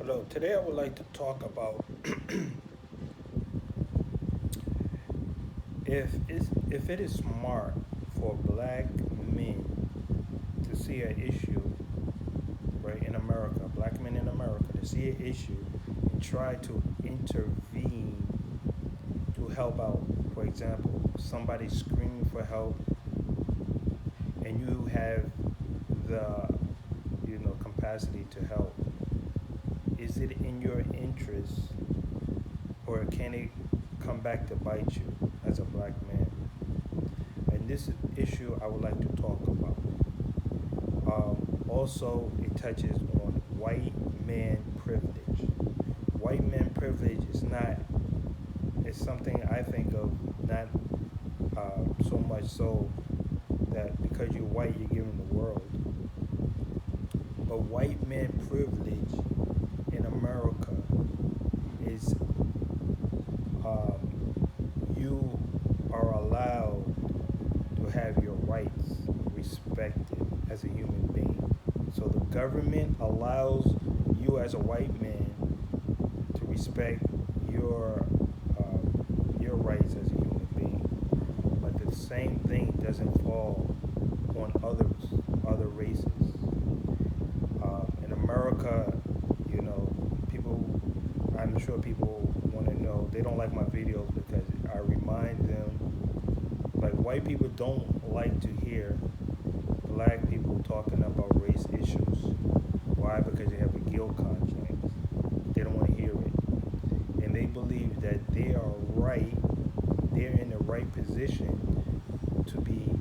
Hello, today I would like to talk about if it is smart for black men to see an issue, right, in America, black men in America to see an issue and try to intervene to help out. For example, somebody screaming for help and you have the capacity to help. Is it in your interest, or can it come back to bite you as a black man? And this issue I would like to talk about. Also, it touches on white man privilege. White man privilege is not, it's something I think of not so much so that because you're white you're given the world, but white man privilege in America is you are allowed to have your rights respected as a human being. So the government allows you as a white man to respect your rights as a human being, but the same thing doesn't fall on other races. In America, people, I'm sure people want to know, they don't like my videos because I remind them, like, white people don't like to hear black people talking about race issues. Why? Because they have a guilt conscience. They don't want to hear it. And they believe that they are right, they're in the right position to be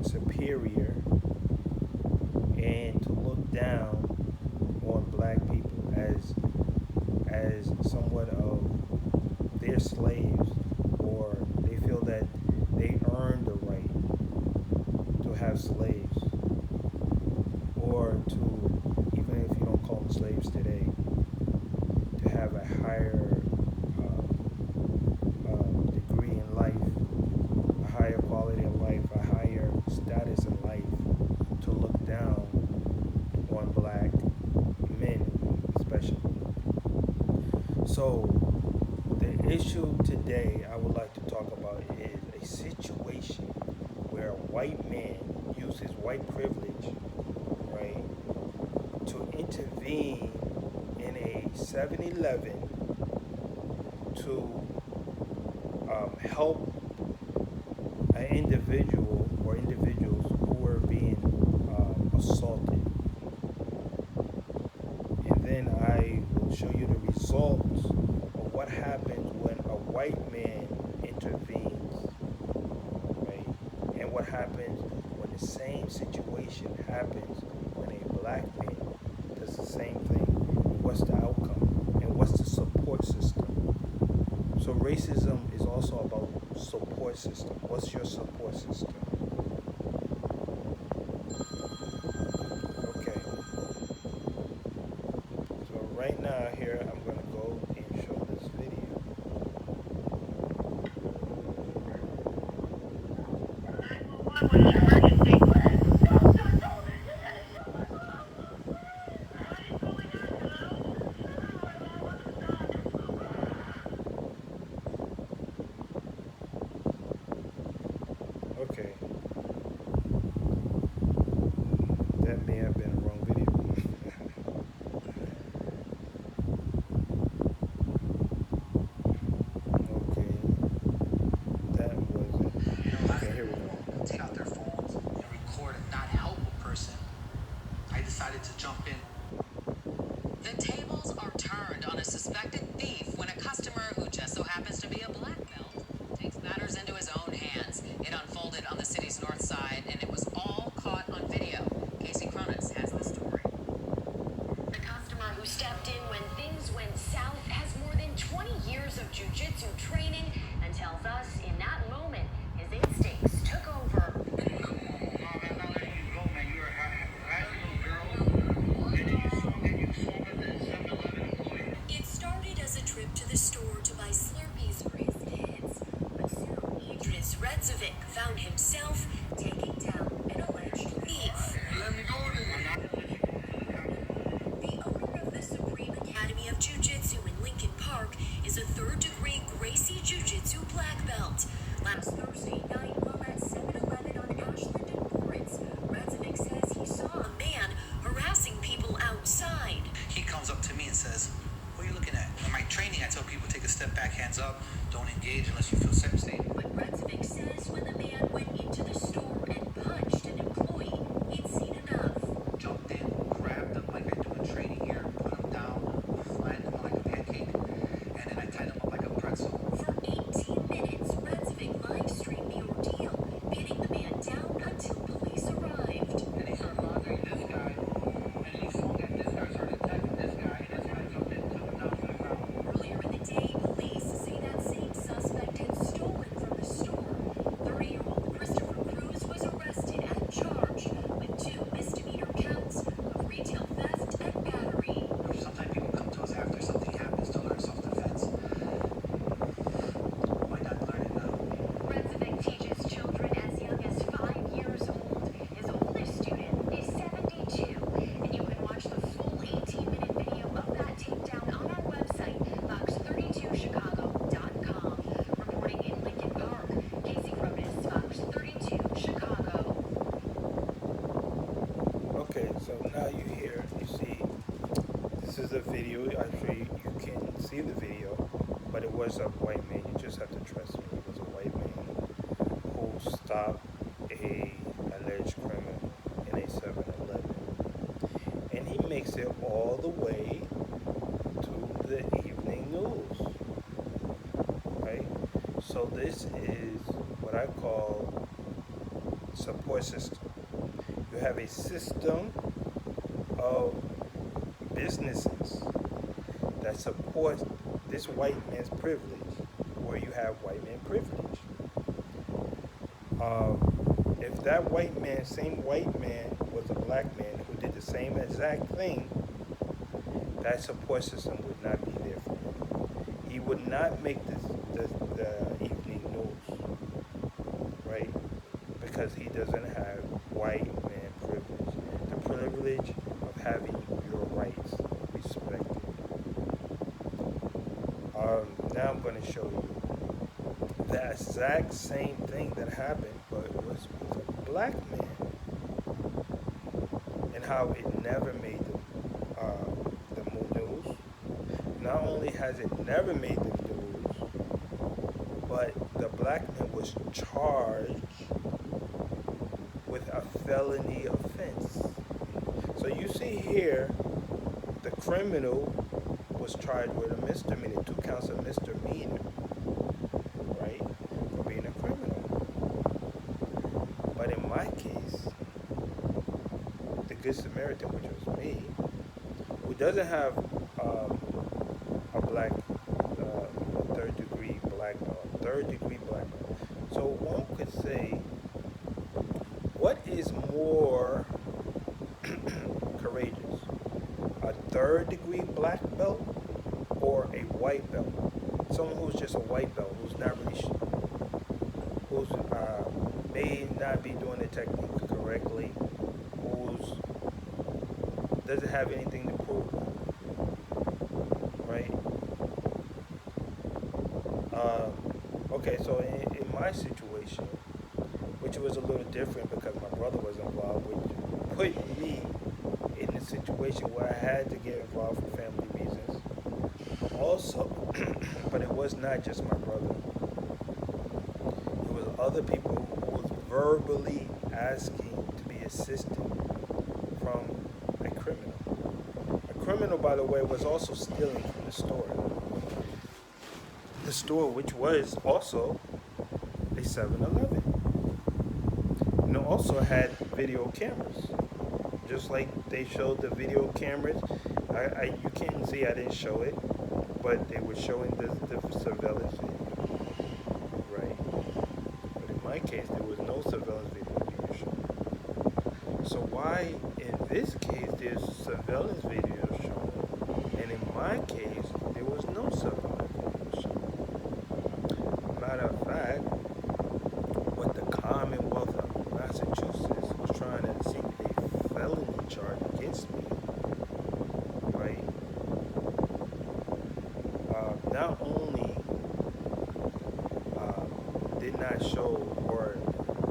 superior and to look down on black people as somewhat of their slaves, or they feel that they earned the right to have slaves, or to, even if you don't call them slaves today, to have a higher degree in life, a higher quality of life, a higher status in life, to look down on black men especially. So the issue today I would like to talk about is a situation where a white man uses white privilege, right, to intervene in a 7-Eleven to help an individual or individuals who were being assaulted. And then I will show you the results of what happens when a white man intervenes, right? And what happens when the same situation happens when a black man does the same thing. What's the outcome? And what's the support system? So racism is also about support system. What's your support system? Okay. So right now here I'm going to go and show this video. Okay. That may have been a wrong video. Okay. That wasn't. Okay, here we go. Take out their phones and record and not help a person. I decided to jump in. The tables are turned on a suspected thief when a customer who just so happens to be a black belt takes matters into his own hands. It unfolded on the city's north side, and it was all caught on video. Casey Cronus has the story. The customer who stepped in when things went south has more than 20 years of jiu-jitsu training and tells us in that moment his instincts took over. It started as a trip to the store to buy Slurpees for his kids, but soon Idris Redzovic found himself taking down an alleged thief. Let me go. The owner of the Supreme Academy of tell people take a step back, hands up, don't engage unless you feel safe. But Redzovic says when the man went into the store and punched an employee, he'd seen enough. Jumped in, grabbed him like I do in training here, put him down, flattened him like a pancake, and then I tied him up like a pretzel. For 18 minutes, Redzovic live streamed the ordeal, pinning the man down until police arrived. And he started bothering this guy, and then he swung at this guy, started attacking this guy, and that's when I jumped in and took him down to the ground. Earlier in the day, police say that same suspect had stolen from the store. 30-year-old Christopher Cruz was arrested and charged with 2 misdemeanor counts of retail theft and battery. Sometimes people come to us after something happens to learn self-defense. Why not learn it now? Redzovic teaches children as young as 5 years old. His oldest student is 72, and you can watch the full 18-minute video of that takedown on our website, fox32chicago.com. Reporting in Lincoln Park, Casey Rodas, Fox 32 Chicago. Okay, so now you hear, you see, this is a video. Actually, you can see the video, but it was a white man. You just have to trust me. It was a white man who stopped a alleged criminal in a 7-Eleven, and he makes it all the way to the evening news. Right? So this is what I call support system. You have a system of businesses that support this white man's privilege, where you have white man privilege. If that white man, same white man, was a black man who did the same exact thing, that support system would not be there for him. He would not make the evening news, right? Because he doesn't have white man privilege. The privilege of having your rights respected. Now I'm going to show you the exact same thing that happened, but it was with a black man, and how it never made the news. Not only has it never made the news, but the black man was charged with a felony offense. So you see here, the criminal was charged with a misdemeanor, 2 counts of misdemeanor, right, for being a criminal. But in my case, the Good Samaritan, which was me, who doesn't have a black, third degree black belt. So one could say, what is more courageous, a 3rd degree black belt or a white belt? Someone who's just a white belt, who's not really, may not be doing the technique correctly, who's doesn't have anything to prove, right? Okay, so in my situation, which was a little different because my brother was involved, which put me in a situation where I had to get involved for family reasons. Also, but it was not just my brother. It was other people who was verbally asking to be assisted from a criminal. A criminal, by the way, was also stealing from the store. The store, which was also a 7-Eleven. And it also had video cameras. Just like they showed the video cameras. You can't see, I didn't show it, but they were showing the surveillance video. Right. But in my case, there was no surveillance video being shown. So why, in this case, there's surveillance video shown, and in my case, there was no surveillance video shown? Matter of fact, what the Commonwealth of Massachusetts was trying to seek a felony charge against me, right? Not only did not show or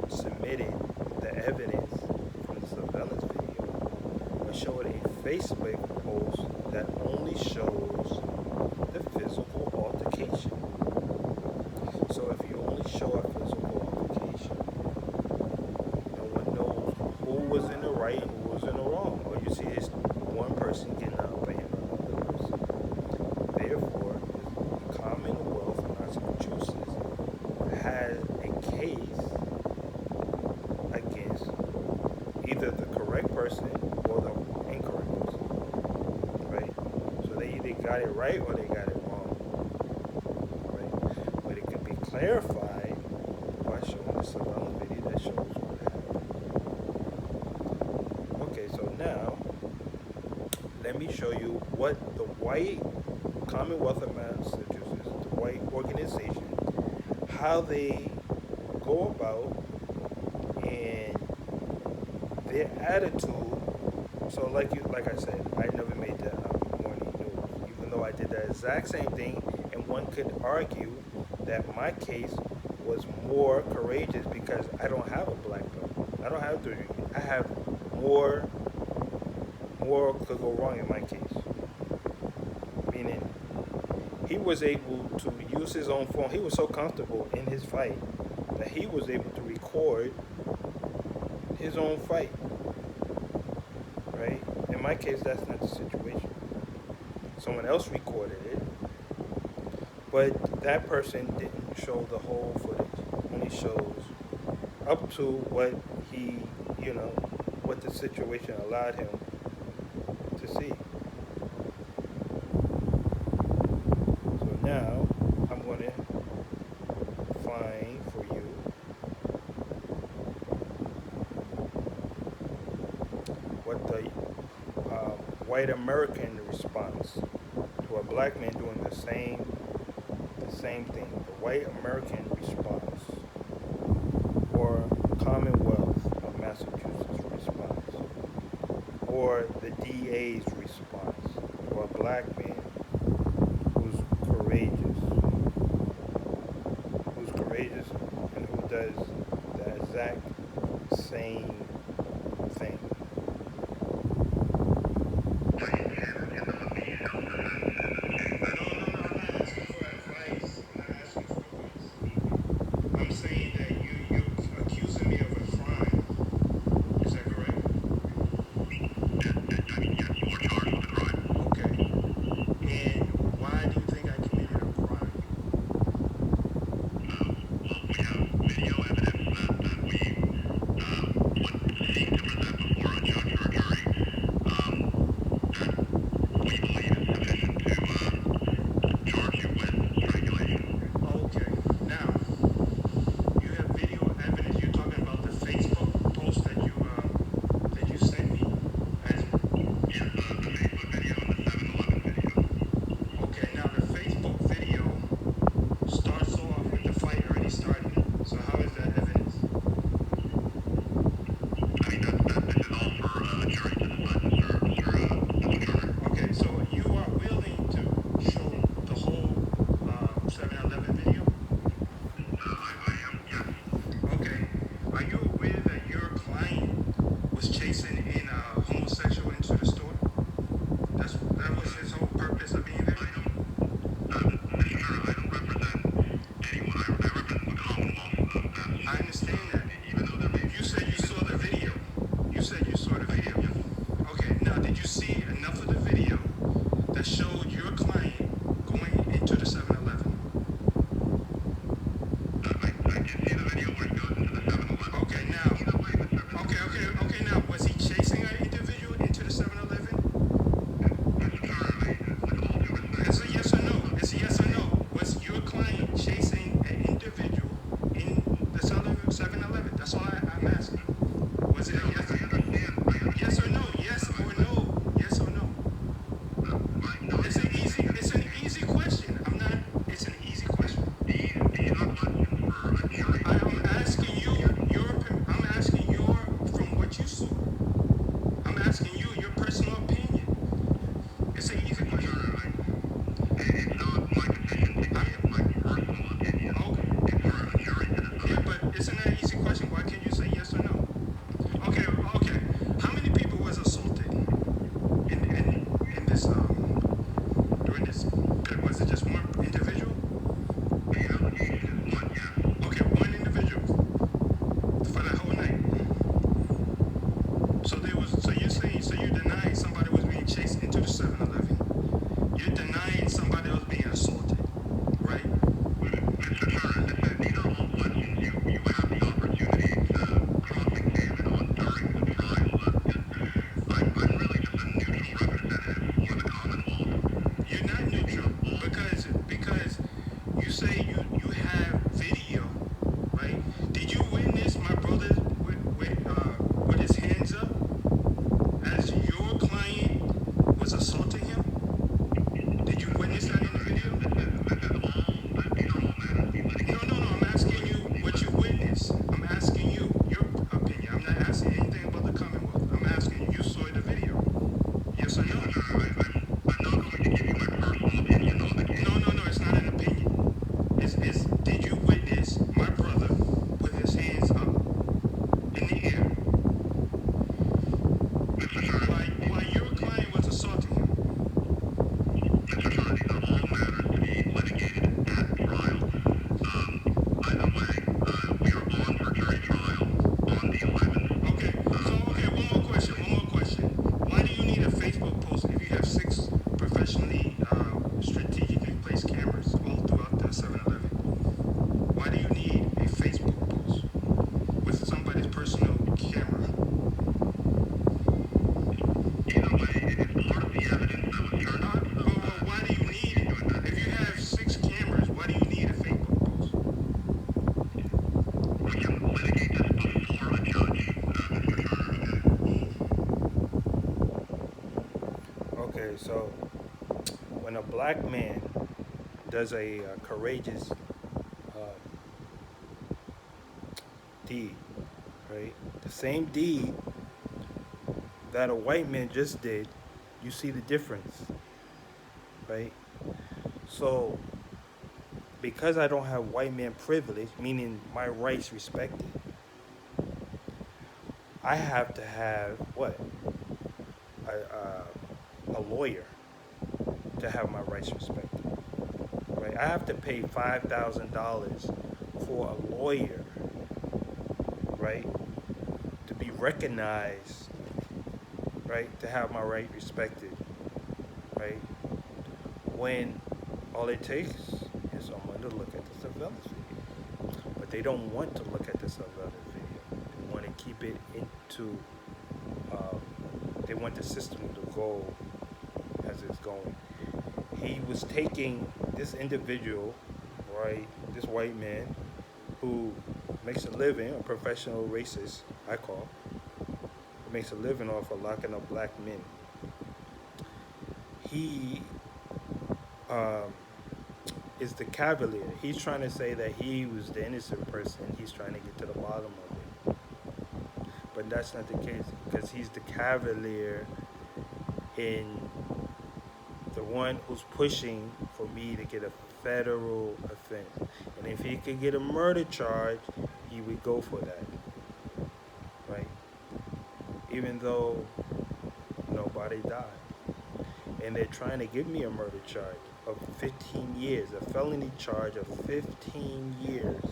submitted the evidence from the surveillance video, but showed a Facebook post that only shows the physical got it right or they got it wrong, right? But it could be clarified by showing the surrounding video that shows what happened. Okay, so now let me show you what the white Commonwealth of Massachusetts, the white organization, how they go about and their attitude. So like I said, I never made the morning news, even though I did the exact same thing, and one could argue that my case was more courageous because I don't have a black belt. I don't have to. I have more. More could go wrong in my case. Meaning, he was able to use his own phone. He was so comfortable in his fight that he was able to record his own fight. Right? In my case, that's not the situation. Someone else recorded it, but that person didn't show the whole footage. Only shows up to what he, what the situation allowed him to see. So now I'm going to find for you what the white American response to a black man doing the same thing. The white American response or Commonwealth of Massachusetts response or the DA's response to a black man who's courageous and who does the exact same thing. I'm saying that you're accusing me of a crime. Is that correct? I mean, yes, you are charged with a crime. Okay. And why do you think I committed a crime? Well, we have video evidence that we would seek to present before many strategically placed cameras all throughout the 7-Eleven? Why do you need a Facebook post with somebody's personal camera? Either way, it's part of the evidence that was turned on. Well, why do you need it? If you have 6 cameras, why do you need a Facebook post? We can litigate this before a judge, Mr. Turner. Okay, so when a black man does a courageous deed, right? The same deed that a white man just did, you see the difference, right? So, because I don't have white man privilege, meaning my rights respected, I have to have what? A lawyer to have my rights respected, right? I have to pay $5,000 for a lawyer, right? To be recognized, right? To have my right respected, right? When all it takes is someone to look at the surveillance video. But they don't want to look at the surveillance video. They want to keep it into, they want the system to go as it's going. He was taking this individual, right, this white man who makes a living, a professional racist, I call, makes a living off of locking up black men. He is the cavalier. He's trying to say that he was the innocent person. He's trying to get to the bottom of it. But that's not the case, because he's the cavalier in the one who's pushing for me to get a federal offense. And if he could get a murder charge, he would go for that, right? Even though nobody died. And they're trying to give me a murder charge of 15 years, a felony charge of 15 years,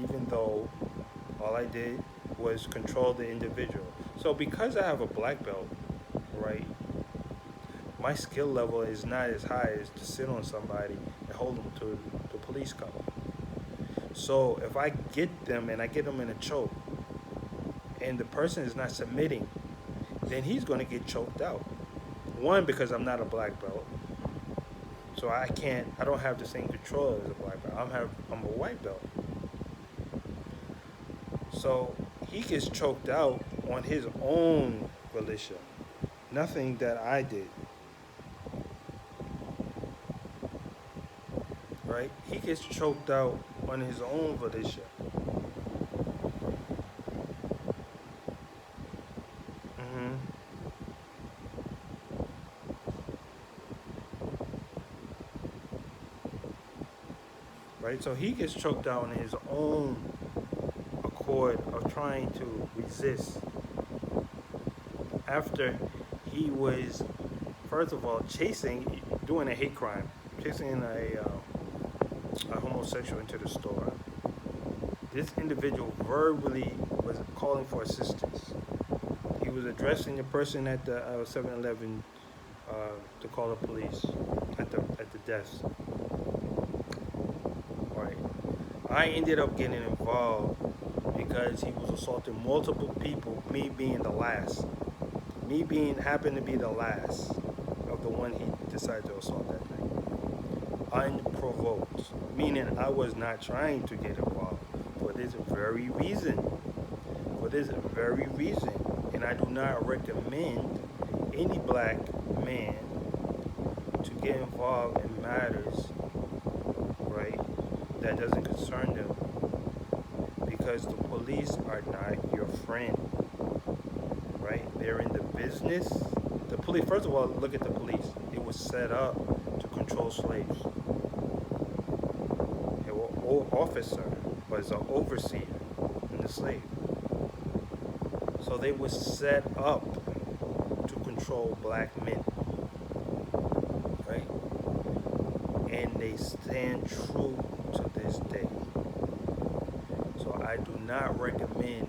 even though all I did was control the individual. So because I have a black belt, right, my skill level is not as high as to sit on somebody and hold them to the police car. So if I get them and I get them in a choke and the person is not submitting, then he's going to get choked out. One, because I'm not a black belt. So I don't have the same control as a black belt. I'm a white belt. So he gets choked out on his own volition. Nothing that I did. Right? He gets choked out on his own volition. Right? So he gets choked out on his own accord of trying to resist after he was, first of all, doing a hate crime, chasing a homosexual into the store. This individual verbally was calling for assistance. He was addressing the person at the 7-Eleven to call the police at the desk. Right. I ended up getting involved because he was assaulting multiple people, me being the last. Happened to be the last of the one he decided to assault that night. Unprovoked. Meaning I was not trying to get involved for this very reason. And I do not recommend any black man to get involved in matters, right, that doesn't concern them. Because the police are not your friend. Right? They're in the business. The police, first of all, look at the police. It was set up to control slaves. The officer was an overseer in the slave. So they were set up to control black men. Right? And they stand true to this day. So I do not recommend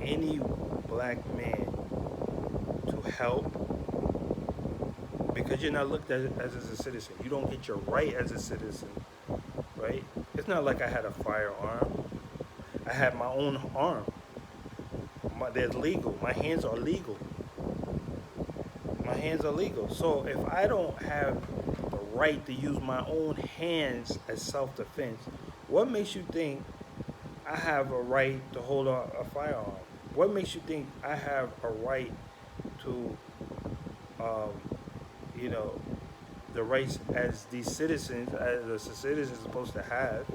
any black man to help, because you're not looked at as a citizen. You don't get your right as a citizen, right? It's not like I had a firearm. I had my own arm. They're legal. My hands are legal. My hands are legal. So if I don't have the right to use my own hands as self-defense, what makes you think I have a right to hold a firearm? What makes you think I have a right to, um, you know, the rights as these citizens, as a citizen is supposed to have?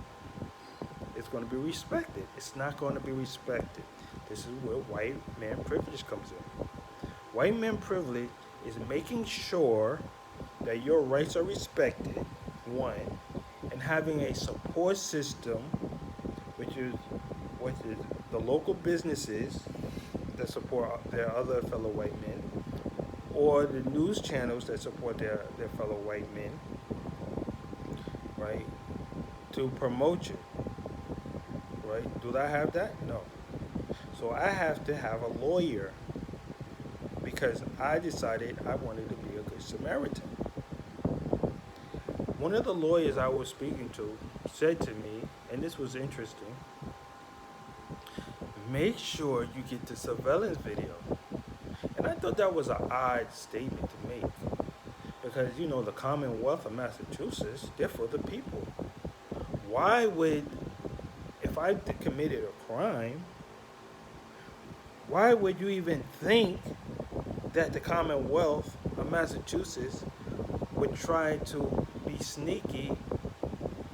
It's going to be respected. It's not going to be respected. This is where white man privilege comes in. White man privilege is making sure that your rights are respected, one, and having a support system, which is the local businesses that support their other fellow white men, or the news channels that support their fellow white men, right, to promote you, right? Do I have that? No. So I have to have a lawyer because I decided I wanted to be a good Samaritan. One of the lawyers I was speaking to said to me, and this was interesting, make sure you get the surveillance video. And I thought that was an odd statement to make because, you know, the Commonwealth of Massachusetts, they're for the people. Why would, if I committed a crime, why would you even think that the Commonwealth of Massachusetts would try to be sneaky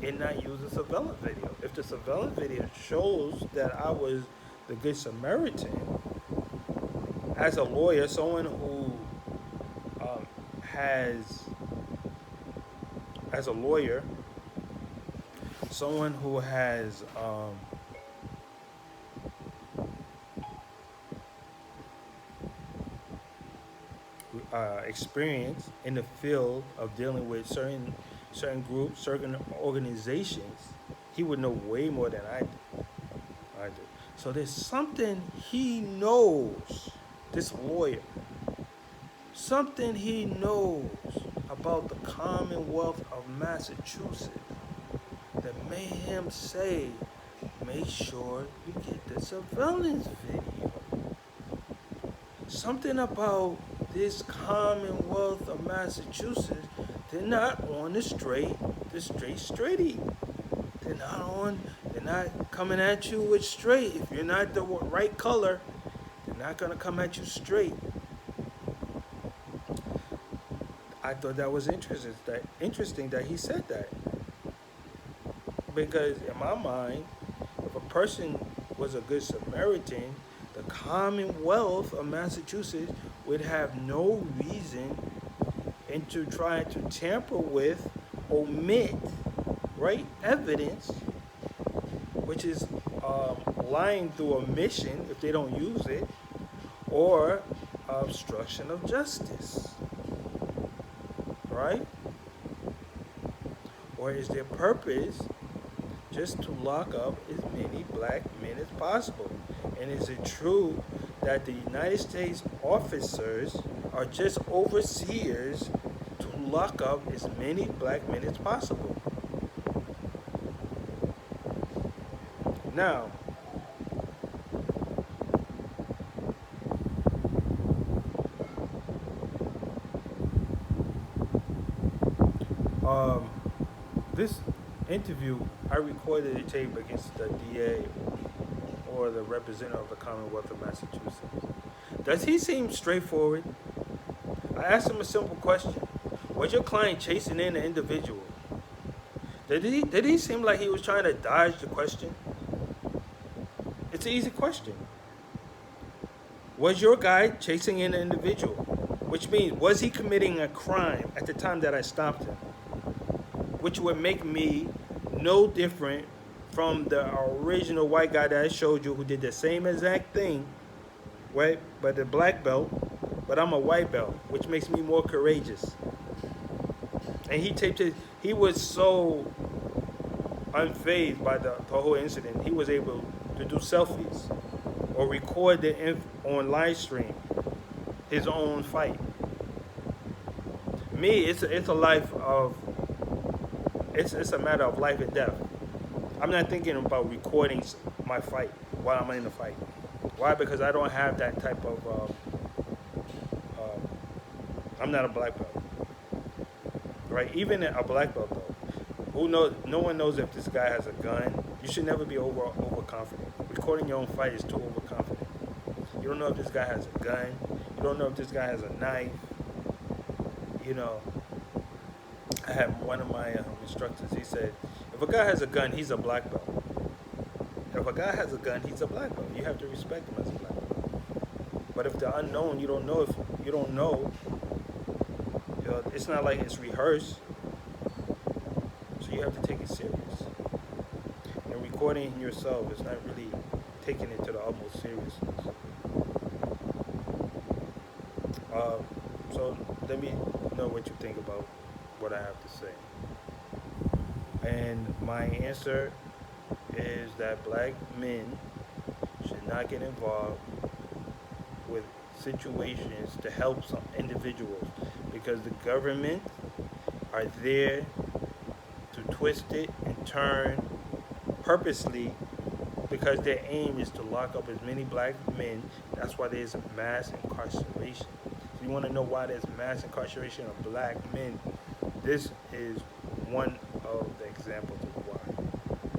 and not use a surveillance video? If the surveillance video shows that I was the Good Samaritan, as a lawyer, someone who as a lawyer, someone who has experience in the field of dealing with certain groups, certain organizations, he would know way more than I do. So there's something he knows, this lawyer, something he knows about the Commonwealth of Massachusetts that made him say, make sure you get the surveillance video. Something about this Commonwealth of Massachusetts, they're not on the straighty. They're not coming at you with straight. If you're not the right color, they're not gonna come at you straight. I thought that was interesting that he said that. Because in my mind, if a person was a good Samaritan, the Commonwealth of Massachusetts would have no reason and to try to tamper with, omit, right, evidence, which is lying through omission if they don't use it, or obstruction of justice, right? Or is their purpose just to lock up as many black men as possible? And is it true that the United States officers are just overseers to lock up as many black men as possible? Now, this interview, I recorded a tape against the DA or the representative of the Commonwealth of Massachusetts. Does he seem straightforward? I asked him a simple question. Was your client chasing in an individual? Did he seem like he was trying to dodge the question? It's an easy question. Was your guy chasing in an individual? Which means, was he committing a crime at the time that I stopped him? Which would make me no different from the original white guy that I showed you who did the same exact thing, right? But the black belt, but I'm a white belt, which makes me more courageous. And he was so unfazed by the whole incident, he was able to do selfies or record on live stream his own fight. me, it's a life of it's a matter of life and death. I'm not thinking about recording my fight while I'm in the fight. Why? Because I don't have that type of. I'm not a black belt, right? Even a black belt though, who knows? No one knows if this guy has a gun. You should never be overconfident. Recording your own fight is too overconfident. You don't know if this guy has a gun. You don't know if this guy has a knife. You know, I had one of my instructors. He said, if a guy has a gun, he's a black belt. If a guy has a gun, he's a black belt. You have to respect him as a black belt. But if the unknown, you don't know if you don't know. You know, it's not like it's rehearsed. So you have to take it serious. And recording yourself is not really taking it to the utmost seriousness. So let me know what you think about what I have to say. And my answer is that black men should not get involved with situations to help some individuals because the government are there to twist it and turn purposely because their aim is to lock up as many black men. That's why there's mass incarceration. So you want to know why there's mass incarceration of black men? This is one of the examples of why.